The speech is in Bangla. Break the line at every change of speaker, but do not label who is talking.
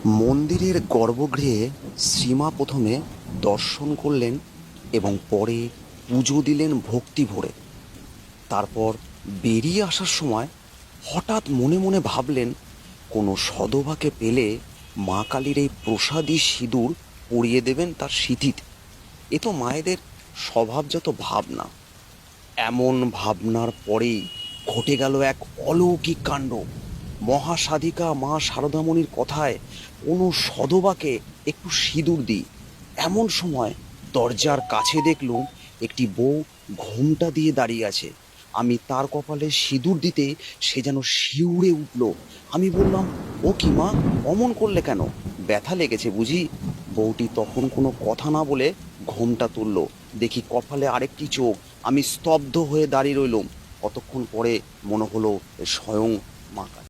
মন্দিরের গর্ভগৃহে শ্রীমা প্রথমে দর্শন করলেন এবং পরে পুজো দিলেন ভক্তি ভরে। তারপর বেরিয়ে আসার সময় হঠাৎ মনে মনে ভাবলেন, কোনো সধবাকে পেলে মা কালীর এই প্রসাদী সিঁদুর পরিয়ে দেবেন তার সিঁথিতে। এ তো মায়েদের স্বভাবজাত ভাবনা। এমন ভাবনার পরেই ঘটে গেল এক অলৌকিক কাণ্ড। মহাসাধিকা মা শারদামণির কথায় কোনো সধবাকে একটু সিঁদুর দিই, এমন সময় দরজার কাছে দেখলুম একটি বউ ঘোমটা দিয়ে দাঁড়িয়ে আছে। আমি তার কপালে সিঁদুর দিতে সে যেন শিউরে উঠল। আমি বললাম, ও কি মা, অমন করলে কেন? ব্যথা লেগেছে বুঝি? বউটি তখন কোনো কথা না বলে ঘোমটা তুলল। দেখি কপালে আরেকটি চোখ। আমি স্তব্ধ হয়ে দাঁড়িয়ে রইলুম। কতক্ষণ পরে মনে হলো স্বয়ং মা কালী।